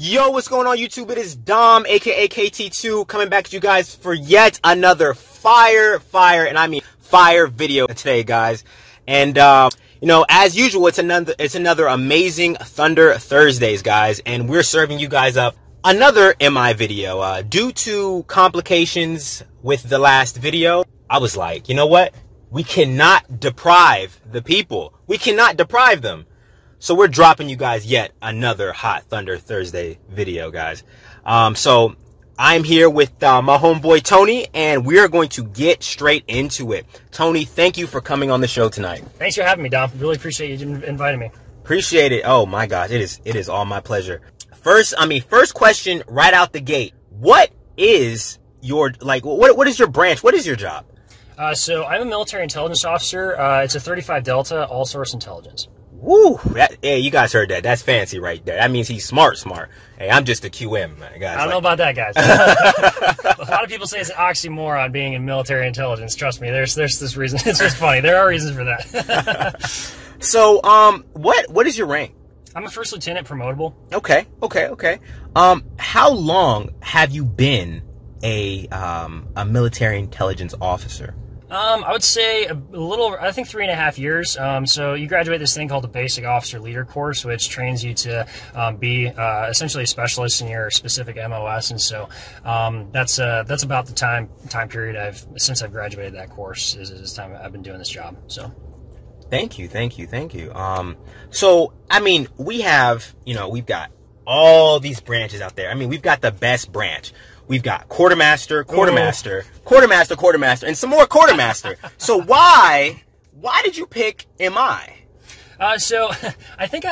Yo, what's going on YouTube? It is Dom, aka KT2, coming back to you guys for yet another fire, and I mean fire video today, guys. And you know, as usual, it's another amazing Thunder Thursdays, guys, and we're serving you guys up another MI video. Due to complications with the last video, I was like, you know what? We cannot deprive the people. We cannot deprive them. So we're dropping you guys yet another hot Thunder Thursday video, guys. So I'm here with my homeboy Tony, and we're going to get straight into it. Tony, thank you for coming on the show tonight. Thanks for having me, Dom. Really appreciate you inviting me. Appreciate it. Oh my gosh, it is all my pleasure. First question right out the gate. What is your, like, what is your branch? What is your job? So I'm a military intelligence officer. It's a 35 Delta, all source intelligence. Woo! Hey, you guys heard that. That's fancy right there. That means he's smart. Hey, I'm just a QM, guys. I don't know about that, guys. A lot of people say it's an oxymoron being in military intelligence. Trust me, there's this reason. It's just funny. There are reasons for that. So, what is your rank? I'm a first lieutenant promotable. Okay. How long have you been a military intelligence officer? I would say a little, I think 3.5 years. So you graduate this thing called the Basic Officer Leader course, which trains you to be essentially a specialist in your specific MOS. And so that's about the time period since I've graduated that course is this time I've been doing this job. So. Thank you. So, I mean, we've got all these branches out there. I mean, we've got the best branch. We've got quartermaster, and some more quartermaster. So why did you pick MI? So I think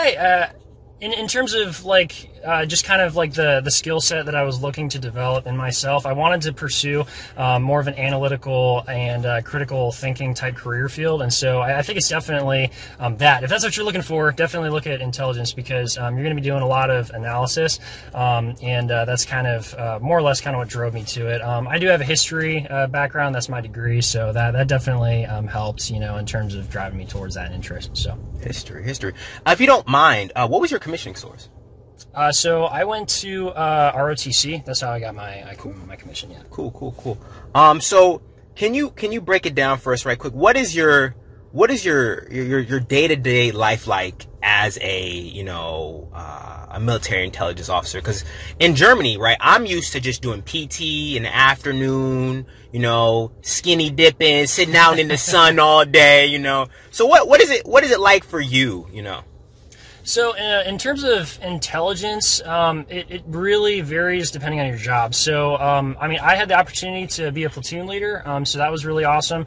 in terms of like just kind of like the skill set that I was looking to develop in myself, I wanted to pursue more of an analytical and critical thinking type career field. And so I think it's definitely that. If that's what you're looking for, definitely look at intelligence, because you're going to be doing a lot of analysis, and that's kind of more or less kind of what drove me to it. I do have a history background. That's my degree, so that definitely helped, you know, in terms of driving me towards that interest. So history. If you don't mind, what was your commissioning source? So I went to ROTC. That's how I got my commission. Yeah. Cool. So can you break it down for us right quick? What is your day-to-day life like as a military intelligence officer? Because in Germany, right, I'm used to just doing PT in the afternoon, you know, skinny dipping, sitting out in the sun all day, you know. So what is it like for you, you know? So in terms of intelligence, it really varies depending on your job. So, I mean, I had the opportunity to be a platoon leader, so that was really awesome,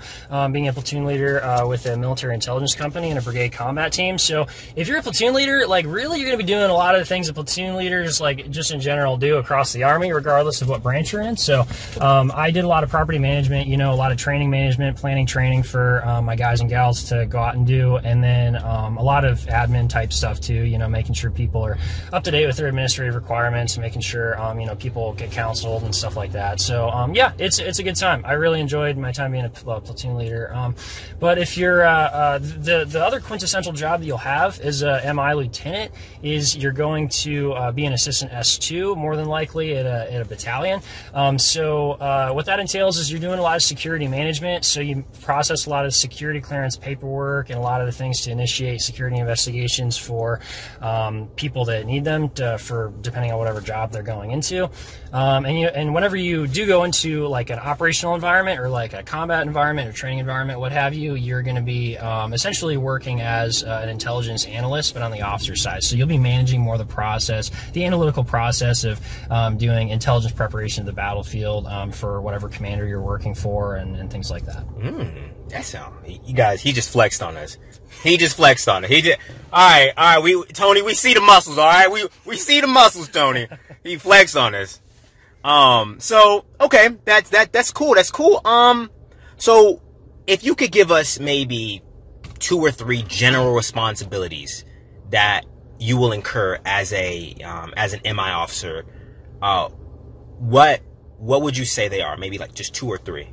being a platoon leader with a military intelligence company and a brigade combat team. So if you're a platoon leader, like, really you're going to be doing a lot of the things that platoon leaders, like, just in general do across the Army, regardless of what branch you're in. So I did a lot of property management, you know, a lot of training management, planning training for my guys and gals to go out and do, and then a lot of admin type stuff too, you know, making sure people are up to date with their administrative requirements, making sure, you know, people get counseled and stuff like that. So, yeah, it's a good time. I really enjoyed my time being a platoon leader. But if you're, the other quintessential job that you'll have is a MI lieutenant, is you're going to be an assistant S2, more than likely at a battalion. So what that entails is you're doing a lot of security management. So you process a lot of security clearance paperwork and a lot of the things to initiate security investigations for people that need them for depending on whatever job they're going into. And whenever you do go into like an operational environment or like a combat environment or training environment, what have you, you're going to be essentially working as an intelligence analyst, but on the officer side. So you'll be managing more of the process, the analytical process of doing intelligence preparation of the battlefield for whatever commander you're working for and things like that. That sound, you guys, he just flexed on us. He just flexed on it. All right, Tony, we see the muscles, all right? We see the muscles, Tony. He flexed on us. So, okay, that's cool. So if you could give us maybe 2 or 3 general responsibilities that you will incur as an MI officer, what would you say they are? Maybe like just 2 or 3.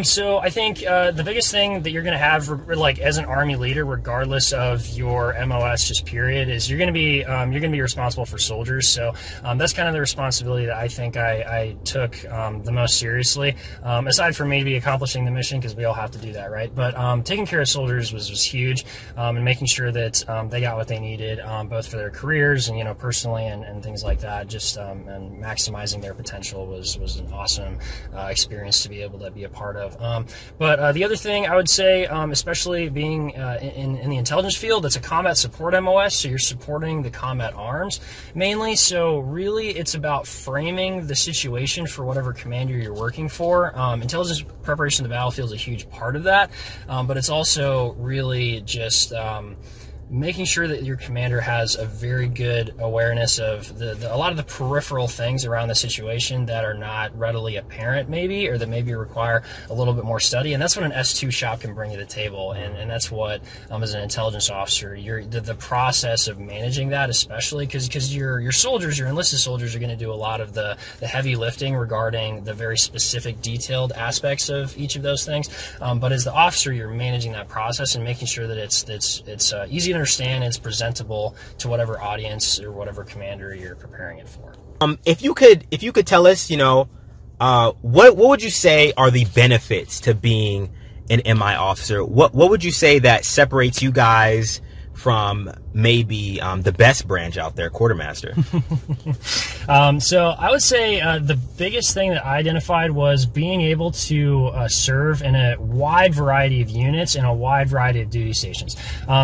So I think the biggest thing that you're going to have, like as an Army leader, regardless of your MOS, just period, is you're going to be responsible for soldiers. So that's kind of the responsibility that I think I took the most seriously. Aside from maybe accomplishing the mission, because we all have to do that, right? But taking care of soldiers was huge, and making sure that they got what they needed, both for their careers and personally and things like that. Just and maximizing their potential was an awesome experience to be able to be a part of. But the other thing I would say, especially being in the intelligence field, it's a combat support MOS, so you're supporting the combat arms mainly. So really it's about framing the situation for whatever commander you're working for. Intelligence preparation of the battlefield is a huge part of that, but it's also really just making sure that your commander has a very good awareness of a lot of the peripheral things around the situation that are not readily apparent maybe, or that maybe require a little bit more study. And that's what an S2 shop can bring to the table. And that's what, as an intelligence officer, the process of managing that, especially because your soldiers, your enlisted soldiers, are going to do a lot of the heavy lifting regarding the very specific detailed aspects of each of those things. But as the officer, you're managing that process and making sure that it's easy to understand, it's presentable to whatever audience or whatever commander you're preparing it for. If you could tell us, what would you say are the benefits to being an MI officer? What would you say that separates you guys from maybe the best branch out there, quartermaster? So I would say the biggest thing that I identified was being able to serve in a wide variety of units and a wide variety of duty stations.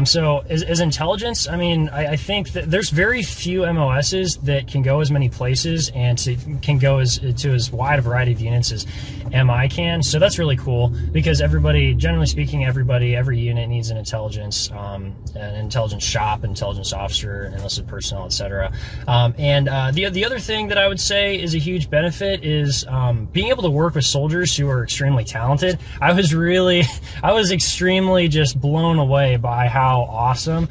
So as intelligence, I think that there's very few MOSs that can go as many places and can go to as wide a variety of units as MI can. So that's really cool, because generally speaking, every unit needs an intelligence shop, intelligence officer, enlisted personnel, etc. The other thing that I would say is a huge benefit is being able to work with soldiers who are extremely talented. I was extremely just blown away by how awesome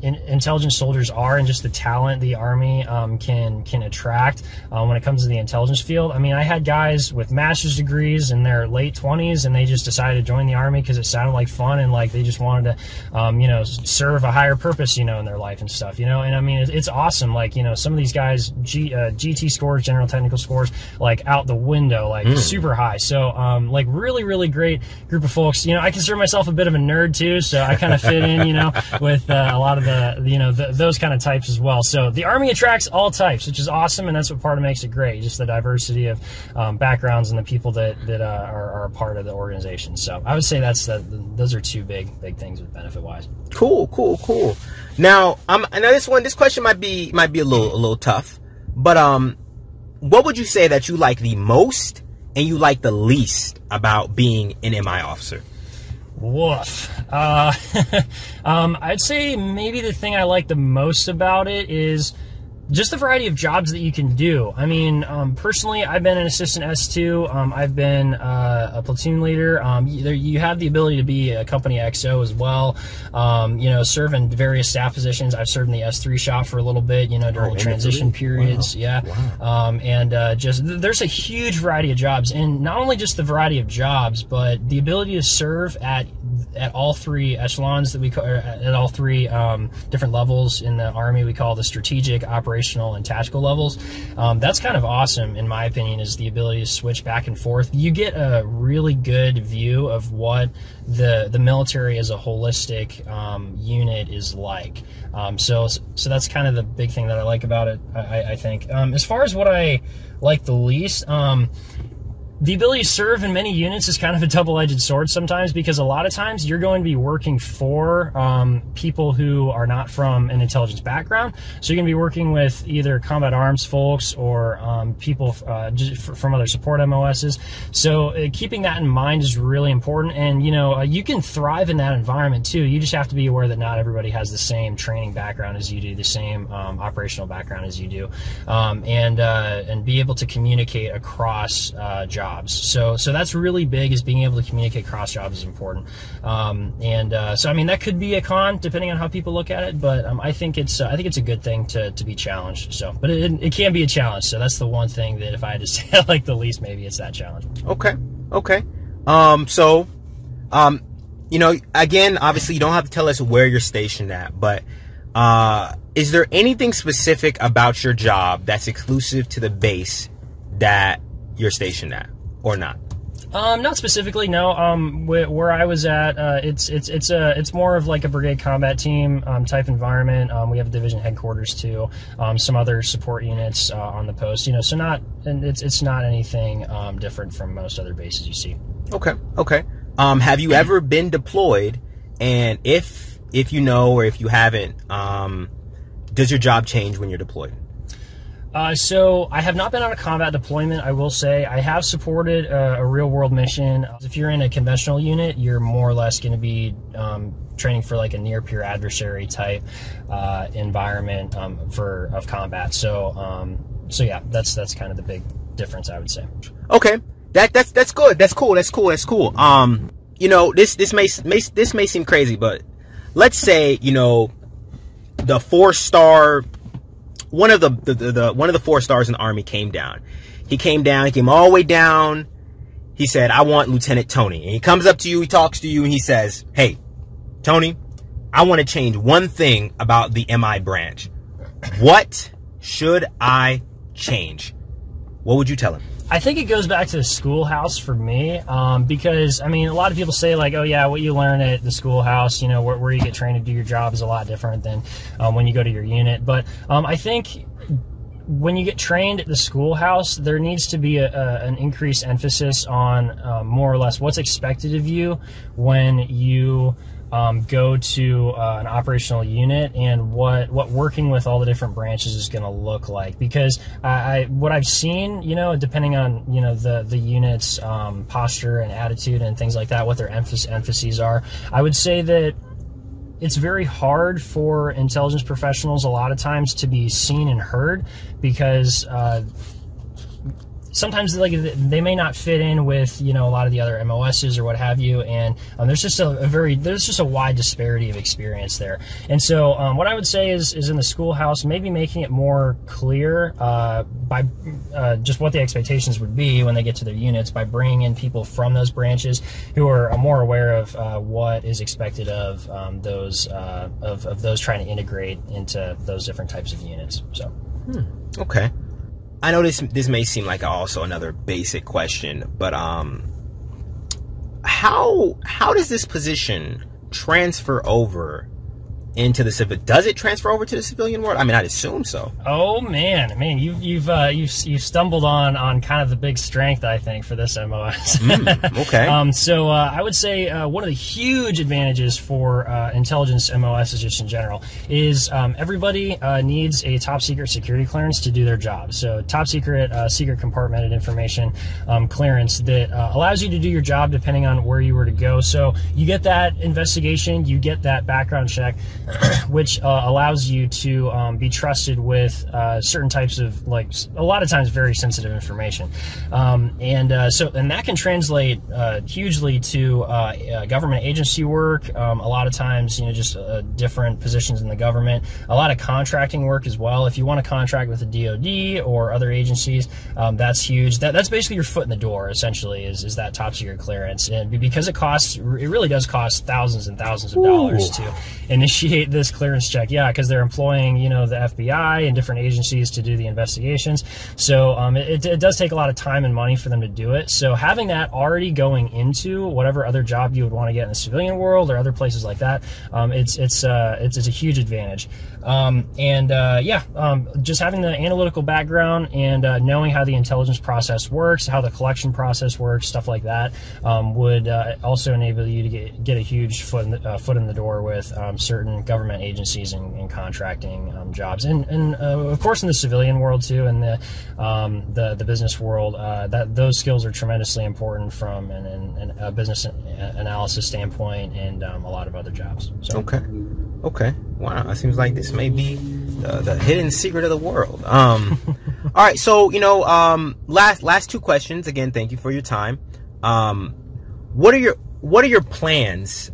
intelligence soldiers are, and just the talent the Army can attract when it comes to the intelligence field. I had guys with master's degrees in their late 20s, and they just decided to join the Army because it sounded like fun, and like they just wanted to serve a higher purpose in their life and stuff, and it's awesome. Like, some of these guys, GT scores, general technical scores, like out the window, like super high. So like really great group of folks. I consider myself a bit of a nerd too, so I kind of fit in with a lot of those kind of types as well. So the Army attracts all types, which is awesome, and that's what part of makes it great, just the diversity of backgrounds and the people that are a part of the organization. So I would say those are two big things with benefit wise. Cool. Now, I know this question might be a little tough, but what would you say that you like the most and you like the least about being an MI officer? Woof. I'd say maybe the thing I like the most about it is just the variety of jobs that you can do. Personally, I've been an assistant S2. I've been a platoon leader. You have the ability to be a company XO as well. Serve in various staff positions. I've served in the S3 shop for a little bit, during the transition periods. Wow. Yeah. Wow. Just there's a huge variety of jobs, and not only just the variety of jobs, but the ability to serve at all three echelons that we call, at all three different levels in the Army. We call the strategic, operational, and tactical levels. That's kind of awesome, in my opinion, is the ability to switch back and forth. You get a really good view of what the military as a holistic unit is like. So that's kind of the big thing that I like about it, I think. As far as what I like the least, the ability to serve in many units is kind of a double-edged sword sometimes, because a lot of times you're going to be working for people who are not from an intelligence background. So you're going to be working with either combat arms folks or people from other support MOSs. So keeping that in mind is really important. And, you can thrive in that environment too. You just have to be aware that not everybody has the same training background as you do, the same operational background as you do, and be able to communicate across jobs. So that's really big, is being able to communicate cross jobs is important. So that could be a con depending on how people look at it, but I think it's a good thing to be challenged. So, but it can be a challenge. So that's the one thing that if I had to say I like the least, maybe it's that challenge. Okay. So, you know, again, obviously you don't have to tell us where you're stationed at, but, is there anything specific about your job that's exclusive to the base that you're stationed at, or not? Not specifically, no. Where I was at, it's more of like a brigade combat team type environment. We have a division headquarters too, some other support units on the post. You know, so it's not anything different from most other bases you see. Okay, okay. Have you ever been deployed? And if you know, or if you haven't, does your job change when you're deployed? So I have not been on a combat deployment. I will say I have supported a real world mission. If you're in a conventional unit, you're more or less going to be training for like a near peer adversary type environment of combat. So yeah, that's kind of the big difference, I would say. Okay, that's good. That's cool. You know, this may seem crazy, but let's say, you know, the 4-star. One of the 4-stars in the Army came down. He came all the way down. He said, I want Lieutenant Tony. And he comes up to you, he talks to you, and he says, hey, Tony, I want to change one thing about the MI branch. What should I change? What would you tell him? I think it goes back to the schoolhouse for me, because, I mean, a lot of people say, like, oh, yeah, what you learn at the schoolhouse, you know, where you get trained to do your job is a lot different than when you go to your unit. But I think when you get trained at the schoolhouse, there needs to be an increased emphasis on more or less what's expected of you when you go to an operational unit, and what working with all the different branches is going to look like. Because what I've seen, you know, depending on, you know, the unit's posture and attitude and things like that, what their emphases are, I would say that it's very hard for intelligence professionals a lot of times to be seen and heard, because sometimes, like, they may not fit in with, you know, a lot of the other MOSs or what have you, and there's just a wide disparity of experience there. And so what I would say is in the schoolhouse, maybe making it more clear by just what the expectations would be when they get to their units, by bringing in people from those branches who are more aware of what is expected of those trying to integrate into those different types of units. So Okay. I know this may seem like also another basic question, but how does this position transfer over into the civil? Does it transfer over to the civilian world? I mean, I'd assume so. Oh man, you've stumbled on kind of the big strength, I think, for this MOS. Okay. So I would say one of the huge advantages for intelligence MOSs just in general is everybody needs a top secret security clearance to do their job. So top secret, secret compartmented information clearance that allows you to do your job depending on where you were to go. So you get that investigation, you get that background check, which allows you to be trusted with certain types of, like, a lot of times very sensitive information, and that can translate hugely to government agency work. A lot of times, you know, just different positions in the government. A lot of contracting work as well. If you want to contract with the DoD or other agencies, that's huge. That's basically your foot in the door. Essentially, is that top secret clearance, and because it really does cost thousands and thousands of dollars to initiate this clearance check. Yeah, because they're employing, you know, the FBI and different agencies to do the investigations. So it does take a lot of time and money for them to do it. So having that already going into whatever other job you would want to get in the civilian world or other places like that, it's a huge advantage. Just having the analytical background and knowing how the intelligence process works, how the collection process works, stuff like that, would also enable you to get a huge foot in the door with certain government agencies and contracting jobs, and of course in the civilian world too, and the business world. Those skills are tremendously important from a business analysis standpoint, and a lot of other jobs. So. Okay. Wow, it seems like this may be the hidden secret of the world. All right, so, you know, last two questions. Again, thank you for your time. What are your plans?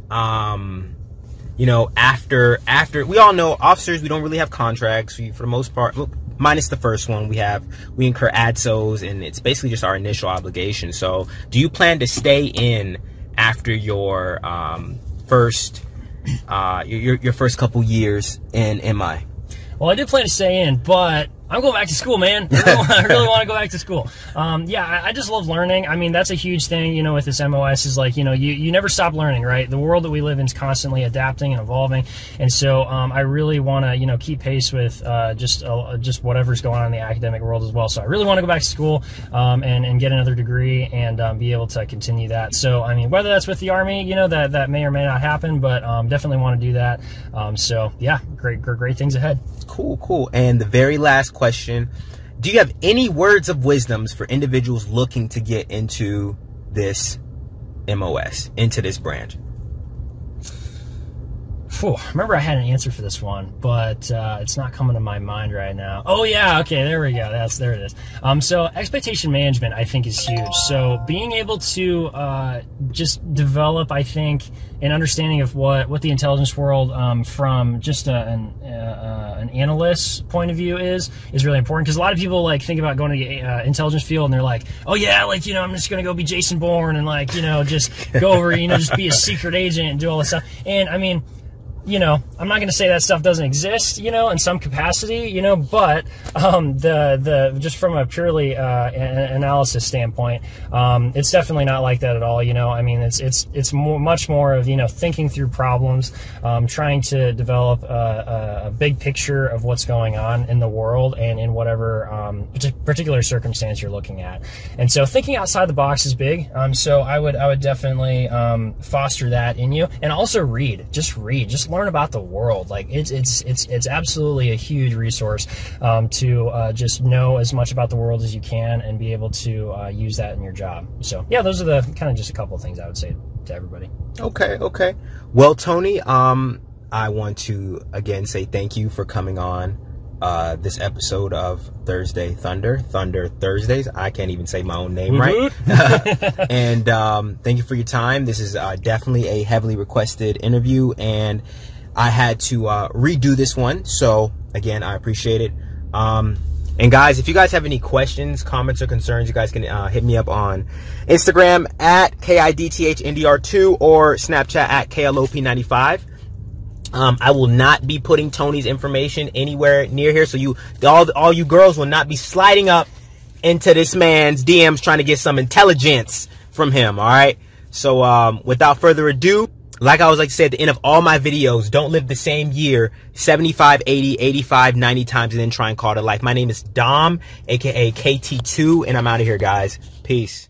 You know, after we all know officers, we don't really have contracts. For the most part, minus the first one. We incur ADSOs, and it's basically just our initial obligation. So do you plan to stay in after your first couple years in MI? Well, I did plan to stay in, but I'm going back to school, man. I really want to go back to school. Yeah, I just love learning. I mean, that's a huge thing, you know, with this MOS is like, you know, you never stop learning, right? The world that we live in is constantly adapting and evolving. And so I really want to, you know, keep pace with just whatever's going on in the academic world as well. So I really want to go back to school and get another degree and be able to continue that. So, I mean, whether that's with the Army, you know, that may or may not happen, but definitely want to do that. So, yeah, great things ahead. Cool. And the very last question, do you have any words of wisdoms for individuals looking to get into this MOS, into this branch? Remember I had an answer for this one, but it's not coming to my mind right now. Oh yeah, okay, there we go. There it is. So expectation management, I think, is huge. So being able to just develop, I think, an understanding of what the intelligence world from just an analyst's point of view is really important, because a lot of people like think about going to the intelligence field and they're like, oh yeah, like, you know, I'm just gonna go be Jason Bourne and, like, you know, just go over, you know, just be a secret agent and do all this stuff. And I mean, you know, I'm not going to say that stuff doesn't exist, you know, in some capacity, you know, but just from a purely analysis standpoint, it's definitely not like that at all, you know. I mean, it's much more of, you know, thinking through problems, trying to develop a big picture of what's going on in the world and in whatever particular circumstance you're looking at. And so thinking outside the box is big. So I would definitely foster that in you, and also just learn about the world. Like it's absolutely a huge resource to just know as much about the world as you can and be able to use that in your job. So yeah, those are the kind of just a couple of things I would say to everybody. Okay. Well, Tony, I want to again say thank you for coming on this episode of Thursday Thunder Thursdays. I can't even say my own name right. And thank you for your time. This is definitely a heavily requested interview, and I had to redo this one. So again, I appreciate it. And guys, if you guys have any questions, comments, or concerns, you guys can hit me up on Instagram at KIDTHNDR2 or Snapchat at KLOP95. I will not be putting Tony's information anywhere near here, so all you girls will not be sliding up into this man's DMs trying to get some intelligence from him. All right. So without further ado, like I always like to say at the end of all my videos, don't live the same year 75, 80, 85, 90 times and then try and call it life. My name is Dom, aka KT2, and I'm out of here, guys. Peace.